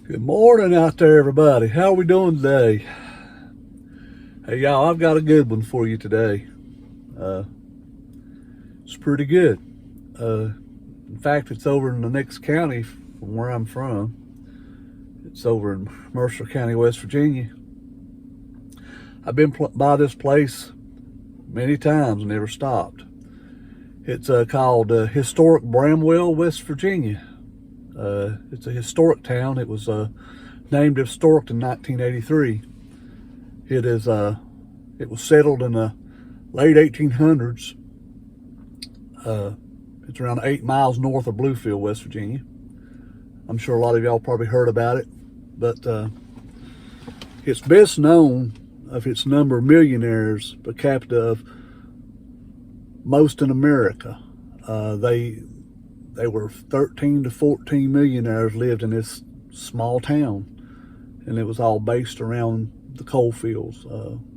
Good morning out there, everybody. How are we doing today? Hey, y'all, I've got a good one for you today. It's pretty good. In fact, it's over in the next county from where I'm from. It's over in Mercer County, West Virginia. I've been by this place many times and never stopped. It's called Historic Bramwell, West Virginia. It's a historic town. It was named historic in 1983. It was settled in the late 1800s. It's around 8 miles north of Bluefield, West Virginia. I'm sure a lot of y'all probably heard about it, but it's best known of its number of millionaires per capita of most in America. They were 13 to 14 millionaires lived in this small town, and it was all based around the coal fields,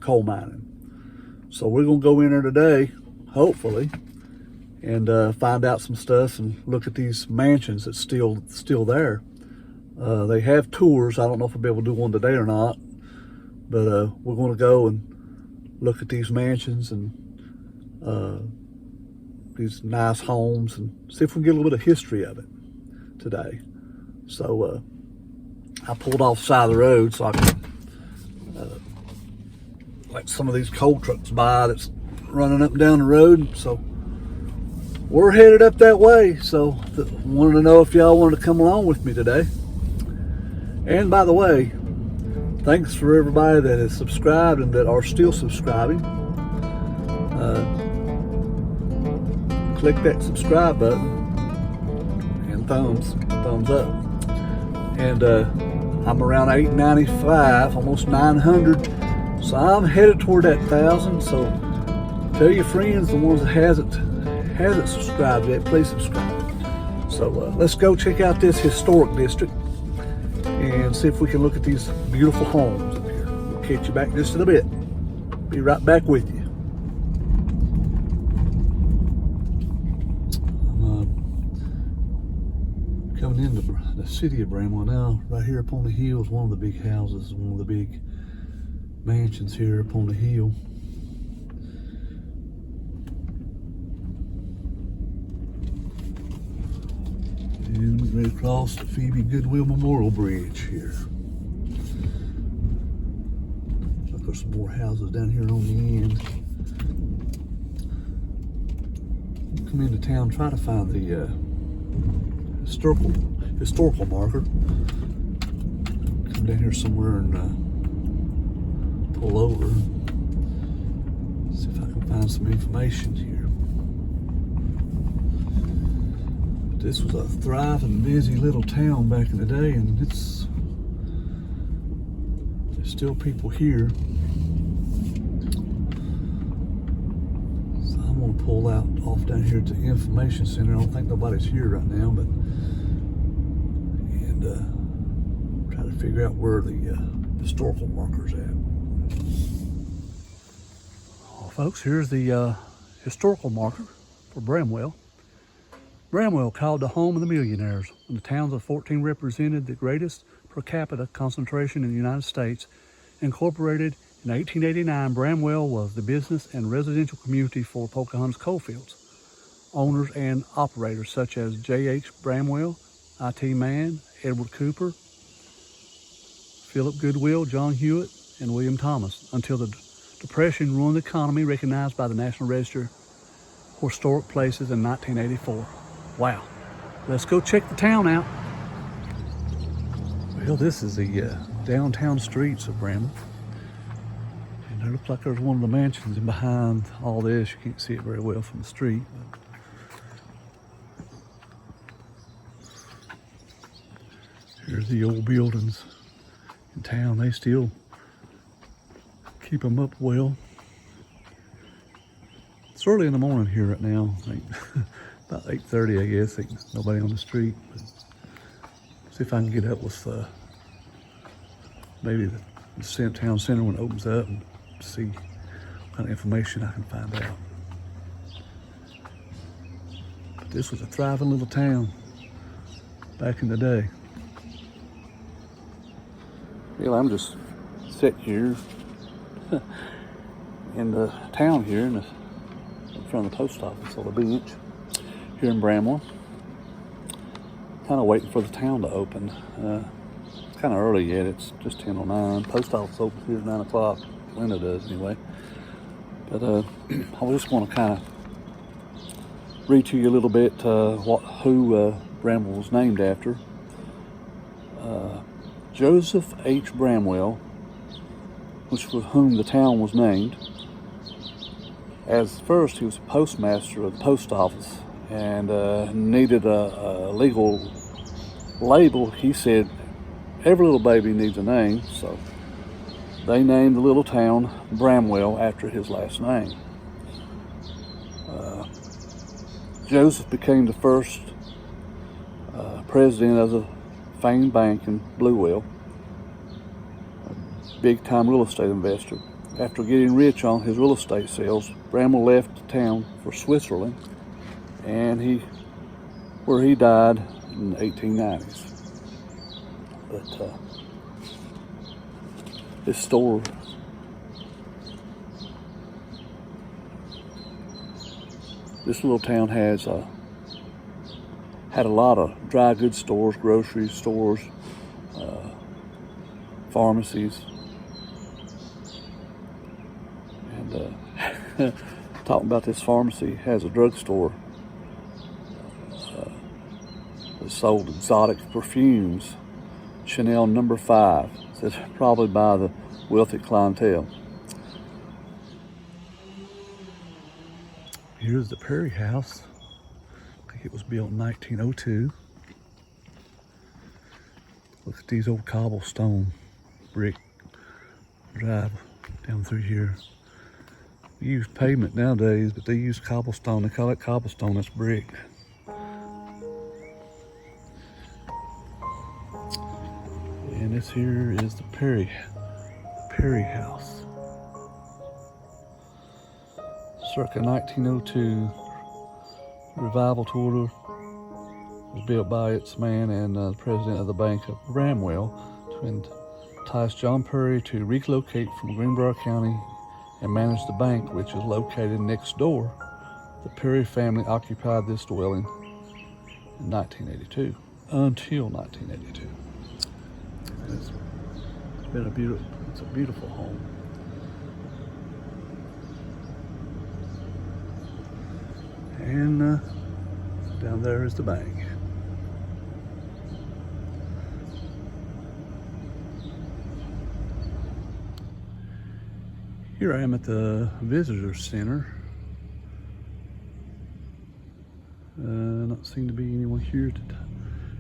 coal mining. So we're gonna go in there today, hopefully, and find out some stuff and look at these mansions that's still there. They have tours. I don't know if I'll be able to do one today or not, but we're gonna go and look at these mansions and these nice homes and see if we can get a little bit of history of it today. So I pulled off the side of the road so I can let some of these coal trucks by that's running up and down the road. So we're headed up that way. So wanted to know if y'all wanted to come along with me today. And by the way, thanks for everybody that has subscribed and that are still subscribing. Click that subscribe button and thumbs up. And I'm around 895, almost 900. So I'm headed toward that 1,000. So tell your friends, the ones that hasn't subscribed yet, please subscribe. So let's go check out this historic district and see if we can look at these beautiful homes up here. We'll catch you back just in a bit. Be right back with you. Coming into the city of Bramwell now. Right here up on the hill is one of the big houses, one of the big mansions here up on the hill. And we're going to cross the Phoebe Goodwill Memorial Bridge here. Looks like there's some more houses down here on the end. Come into town, try to find the historical marker. Come down here somewhere and pull over. See if I can find some information here. But this was a thriving, busy little town back in the day, and there's still people here. So I'm gonna pull out off down here to the information center. I don't think nobody's here right now, but try to figure out where the historical marker's at. Well, folks, here's the historical marker for Bramwell. Bramwell, called the home of the millionaires, when the towns of 14 represented the greatest per capita concentration in the United States. Incorporated in 1889, Bramwell was the business and residential community for Pocahontas coalfields. Owners and operators such as J.H. Bramwell, I.T. Mann, Edward Cooper, Philip Goodwill, John Hewitt, and William Thomas, until the Depression ruined the economy, recognized by the National Register of Historic Places in 1984. Wow. Let's go check the town out. Well, this is the downtown streets of Bramwell. And it looks like there's one of the mansions, and behind all this, you can't see it very well from the street. Here's the old buildings in town. They still keep them up well. It's early in the morning here right now. I think about 8:30, I guess. Ain't nobody on the street. But see if I can get up with maybe the town center when it opens up and see what kind of information I can find out. But this was a thriving little town back in the day. Well, I'm just sitting here in the town here in front of the post office on the bench here in Bramwell. Kind of waiting for the town to open. It's kind of early yet. It's just 10:09. Post office opens here at 9 o'clock. Linda does anyway. But I just want to kind of read to you a little bit who Bramwell was named after. Joseph H. Bramwell, which for whom the town was named. As first, he was a postmaster of the post office and needed a legal label. He said, every little baby needs a name, so they named the little town Bramwell after his last name. Joseph became the first president of the famed bank in Bluewell, a big-time real estate investor. After getting rich on his real estate sales, Bramwell left the town for Switzerland, and where he died in the 1890s. But this store, this little town had a lot of dry goods stores, grocery stores, pharmacies, and talking about this pharmacy has a drugstore that sold exotic perfumes, Chanel No. 5, said probably by the wealthy clientele. Here's the Prairie House. I think it was built in 1902. Look at these old cobblestone brick drive down through here. We use pavement nowadays, but they use cobblestone. They call it cobblestone, that's brick. And this here is the Prairie House. Circa 1902, revival tour was built by its man and the president of the Bank of Bramwell to entice John Perry to relocate from Greenbrier County and manage the bank, which is located next door. The Perry family occupied this dwelling in 1982, until 1982. It's a beautiful home. And down there is the bank. Here I am at the visitor center. Not seem to be anyone here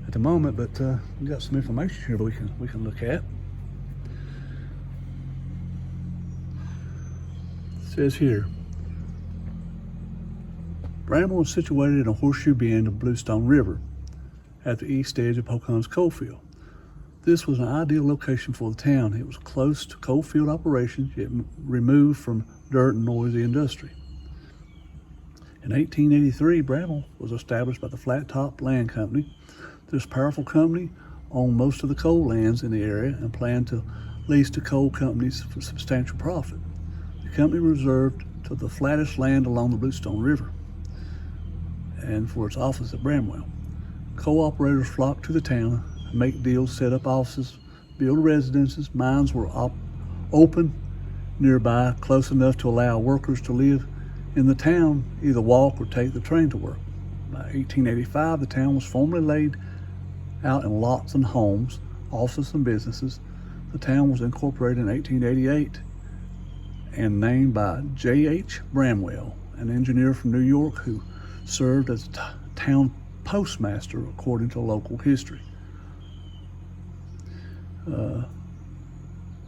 at the moment, but we got some information here that we can look at. It says here, Bramwell is situated in a horseshoe bend of Bluestone River at the east edge of Pocahontas Coalfield. This was an ideal location for the town. It was close to coalfield operations, yet removed from dirt and noisy industry. In 1883, Bramwell was established by the Flat Top Land Company. This powerful company owned most of the coal lands in the area and planned to lease to coal companies for substantial profit. The company reserved to the flattest land along the Bluestone River and for its office at Bramwell. Coal operators flocked to the town, make deals, set up offices, build residences. Mines were open nearby, close enough to allow workers to live in the town, either walk or take the train to work. By 1885, the town was formally laid out in lots and homes, offices and businesses. The town was incorporated in 1888 and named by J.H. Bramwell, an engineer from New York who served as town postmaster according to local history.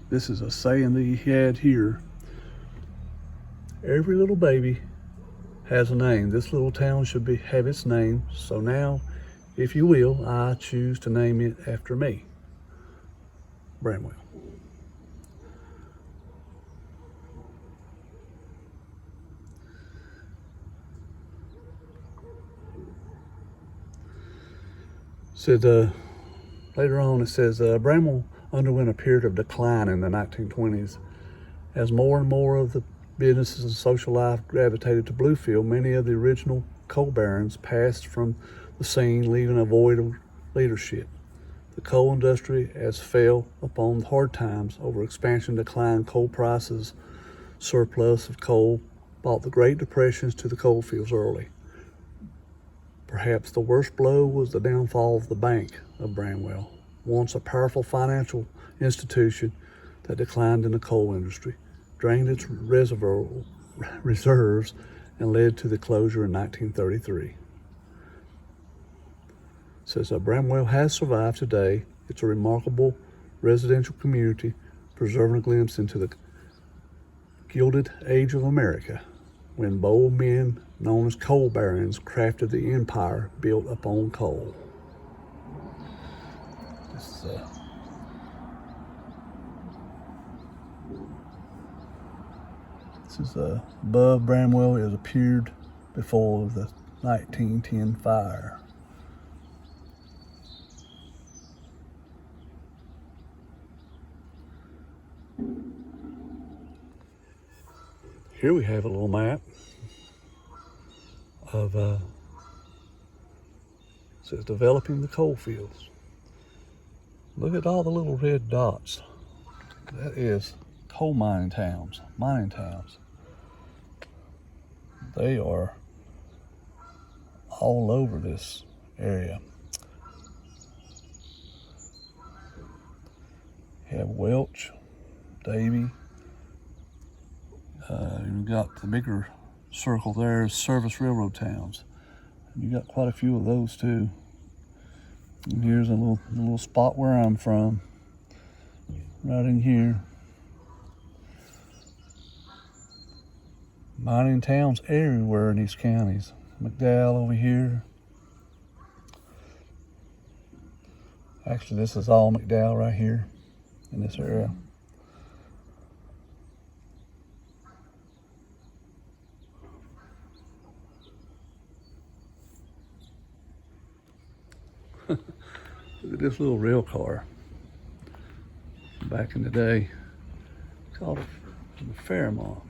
This is a saying that he had here. Every little baby has a name. This little town should have its name. So now, if you will, I choose to name it after me, Bramwell. Said later on, it says Bramwell underwent a period of decline in the 1920s. As more and more of the businesses and social life gravitated to Bluefield, many of the original coal barons passed from the scene, leaving a void of leadership. The coal industry as fell upon hard times over expansion, decline, coal prices, surplus of coal brought the Great Depressions to the coal fields early. Perhaps the worst blow was the downfall of the Bank of Bramwell, once a powerful financial institution that declined in the coal industry, drained its reserves, and led to the closure in 1933. Says Bramwell has survived today. It's a remarkable residential community, preserving a glimpse into the gilded age of America, when bold men known as coal barons crafted the empire built upon coal. This is above Bramwell. It appeared before the 1910 fire. Here we have a little map of says developing the coal fields. Look at all the little red dots. That is coal mining towns, They are all over this area. You have Welch, Davie. You've got the bigger circle there, service railroad towns. You got quite a few of those too. And here's a little spot where I'm from, right in here. Mining towns everywhere in these counties. McDowell over here. Actually, this is all McDowell right here in this area. Look at this little rail car. Back in the day, called it the Fairmont.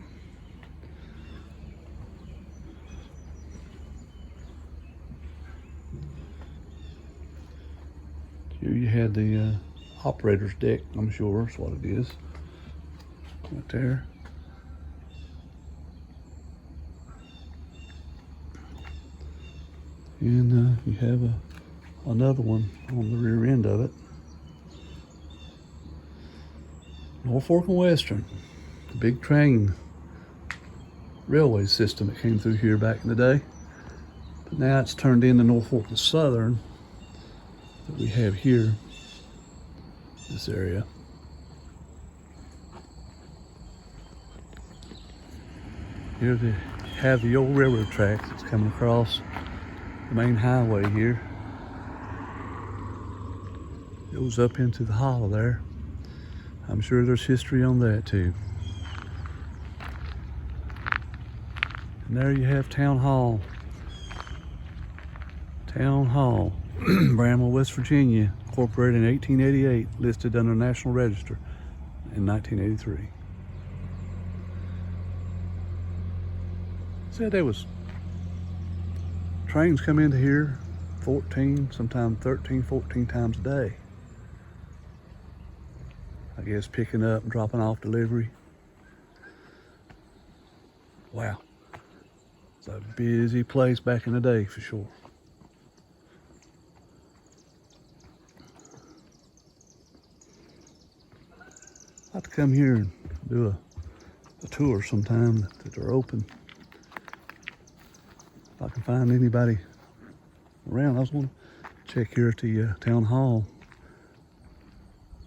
Here you had the operator's deck, I'm sure that's what it is. Right there. And you have another one on the rear end of it. Norfolk and Western, the big train railway system that came through here back in the day. But now it's turned into Norfolk and Southern that we have here, this area. Here they have the old railroad tracks that's coming across the main highway here. It goes up into the hollow there. I'm sure there's history on that too. And there you have Town Hall. Town Hall, Bramwell, West Virginia, incorporated in 1888, listed under National Register in 1983. Said there was trains come into here 14, sometimes 13, 14 times a day. I guess picking up and dropping off delivery. Wow. It's a busy place back in the day for sure. I'd like to come here and do a tour sometime that they're open. If I can find anybody around. I was going to check here at the town hall,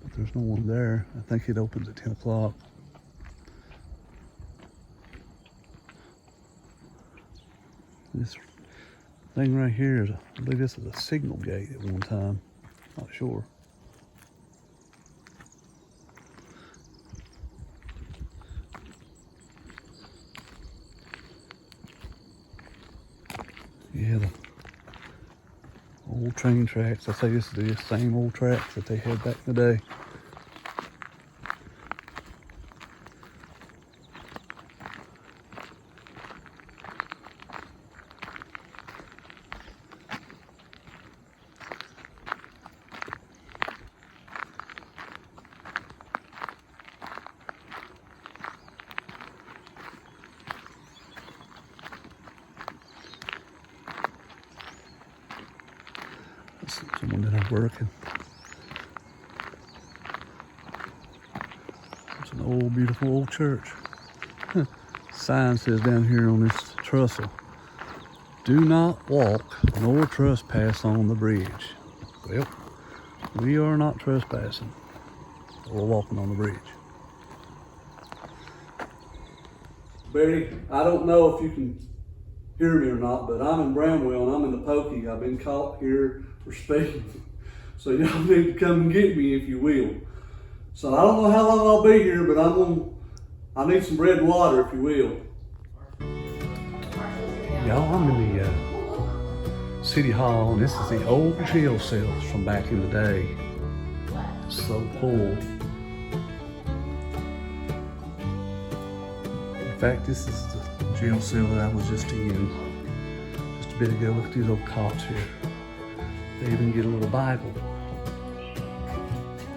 but there's no one there. I think it opens at 10 o'clock. This thing right here is, I believe this is a signal gate at one time. Not sure. Yeah, the old train tracks. I say this is the same old tracks that they had back in the day. and that are working. It's an old, beautiful old church. Sign says down here on this trestle, do not walk nor trespass on the bridge. Well, we are not trespassing or walking on the bridge. Barry, I don't know if you can hear me or not, but I'm in Bramwell and I'm in the pokey. I've been caught here for speeding. So y'all need to come and get me if you will. So I don't know how long I'll be here, but I need some bread and water if you will. Y'all, I'm in the City Hall, and this is the old jail cells from back in the day. It's so cool. In fact, this is the jail cell that I was just in just a bit ago. Look at these old cops here. They even get a little Bible.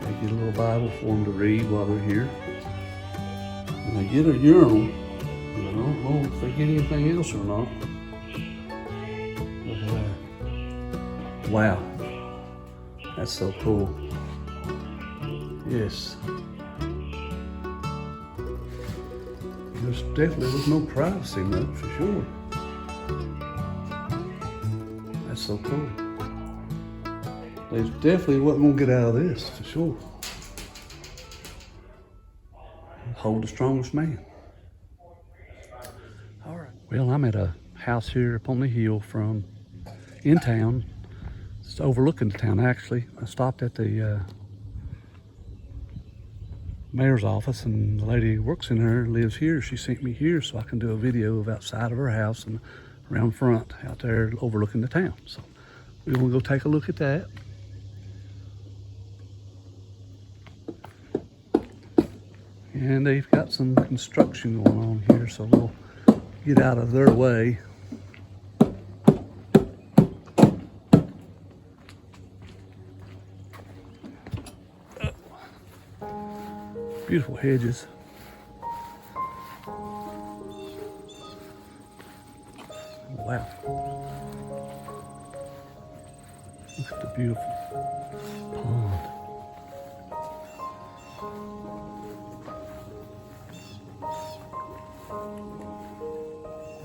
They get a little Bible for them to read while they're here. And they get a urinal. I don't know if they get anything else or not. Look at that. Wow. That's so cool. Yes. There's definitely was no privacy in that for sure. That's so cool. They definitely wasn't gonna get out of this for sure. Hold the strongest man. All right. Well, I'm at a house here up on the hill from in town. It's overlooking the town actually. I stopped at the mayor's office, and the lady who works in there lives here. She sent me here so I can do a video of outside of her house and around front out there overlooking the town. So we will go take a look at that. And they've got some construction going on here, so we'll get out of their way. Beautiful hedges. Wow. Look at the beautiful pond.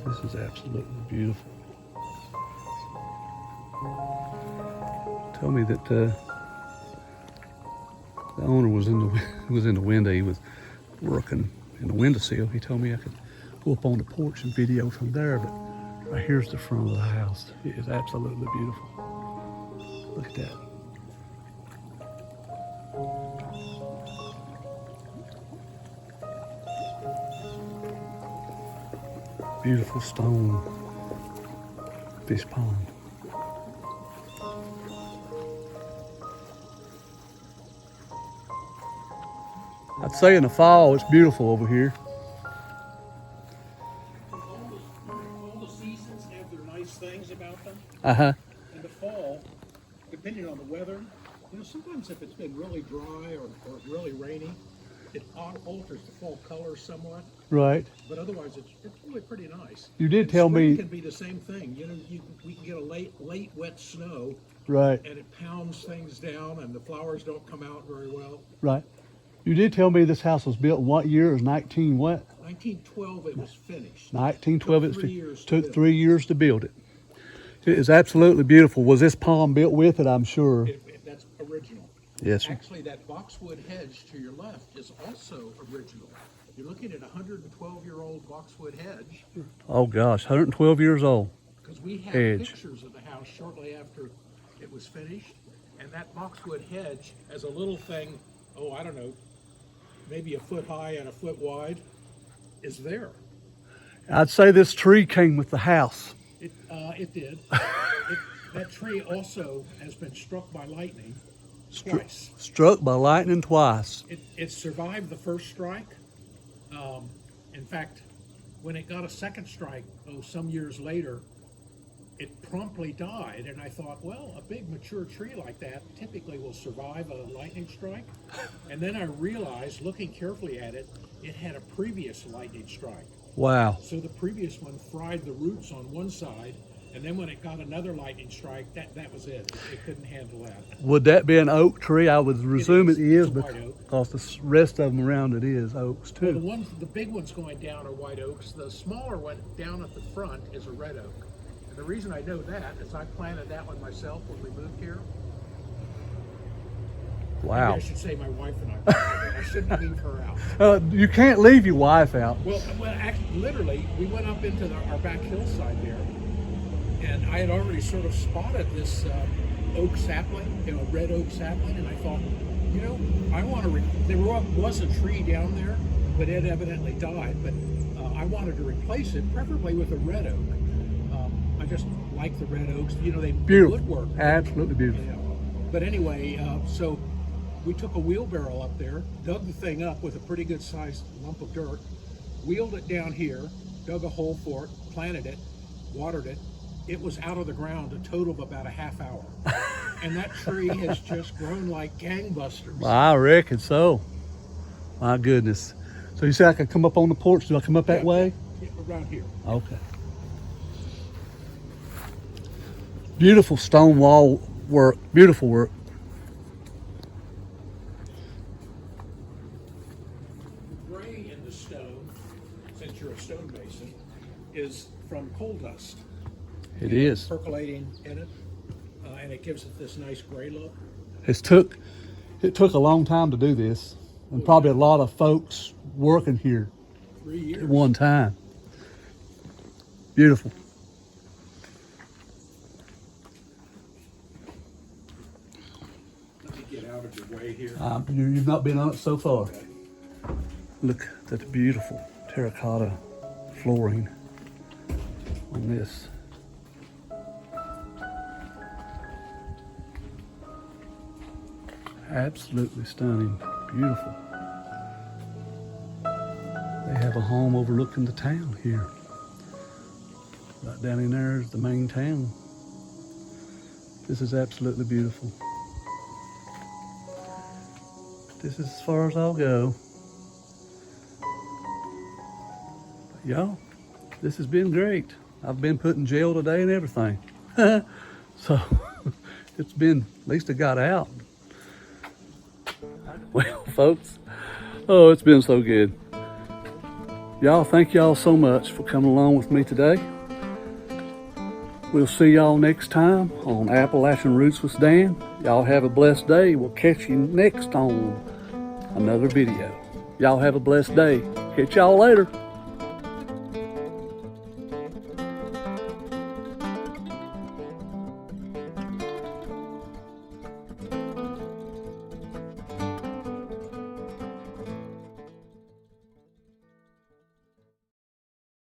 This is absolutely beautiful. Tell me that the owner was in the window. He was working in the windowsill. He told me I could go up on the porch and video from there, but right here's the front of the house. It is absolutely beautiful. Look at that. Beautiful stone fish pond. I'd say in the fall it's beautiful over here. All the seasons have their nice things about them. Uh-huh. In the fall, depending on the weather, sometimes if it's been really dry or really rainy, it alters the fall color somewhat. Right. But otherwise, it's really pretty nice. You did tell me. It can be the same thing. We can get a late wet snow. Right. And it pounds things down, and the flowers don't come out very well. Right. You did tell me this house was built in what year? It was 19 what? 1912 it was finished. 1912 took 3 years to build it. It is absolutely beautiful. Was this palm built with it? I'm sure. That's original. Yes, sir. Actually, that boxwood hedge to your left is also original. You're looking at a 112-year-old boxwood hedge. Oh gosh, 112 years old. Because we have pictures of the house shortly after it was finished, and that boxwood hedge as a little thing, oh, I don't know, maybe a foot high and a foot wide, is there. I'd say this tree came with the house. It did. That tree also has been struck by lightning twice. Struck by lightning twice. It survived the first strike. In fact, when it got a second strike, some years later, it promptly died. And I thought, well, a big mature tree like that typically will survive a lightning strike. And then I realized, looking carefully at it, it had a previous lightning strike. Wow. So the previous one fried the roots on one side, And then when it got another lightning strike, that was it. It couldn't handle that. Would that be an oak tree? I would presume it is, It's a white oak. because the rest of them around it is oaks Well, too. the big ones going down are white oaks. The smaller one down at the front is a red oak. And the reason I know that is I planted that one myself when we moved here. Wow. Maybe I should say my wife and I planted it. I shouldn't leave her out. You can't leave your wife out. Well, actually, literally, we went up into our back hillside there, and I had already sort of spotted this oak sapling, red oak sapling, and I thought, I want to. There was a tree down there, but it evidently died. But I wanted to replace it, preferably with a red oak. I just like the red oaks. They Beautiful. woodwork. Absolutely beautiful. Yeah. But anyway, so we took a wheelbarrow up there, dug the thing up with a pretty good sized lump of dirt, wheeled it down here, dug a hole for it, planted it, watered it. It was out of the ground a total of about a half hour. And that tree has just grown like gangbusters. I reckon so. My goodness. So you say I could come up on the porch? Do I come up that way? Yeah, around here. Okay. Beautiful stone wall work. Beautiful work. The gray in the stone, since you're a stonemason, is from coal dust. It is. Percolating in it, and it gives it this nice gray look. It took a long time to do this, and probably a lot of folks working here 3 years. at one time. Beautiful. Let me get out of your way here. You've not been on it so far. Okay. Look at the beautiful terracotta flooring on this. Absolutely stunning. Beautiful. They have a home overlooking the town here. Right down in there is the main town. This is absolutely beautiful. This is as far as I'll go. But y'all, this has been great. I've been put in jail today and everything. So it's been, at least I got out. Well, folks, it's been so good. Y'all, thank y'all so much for coming along with me today. We'll see y'all next time on Appalachian Roots with Dan. Y'all have a blessed day. We'll catch you next on another video. Y'all have a blessed day. Catch y'all later.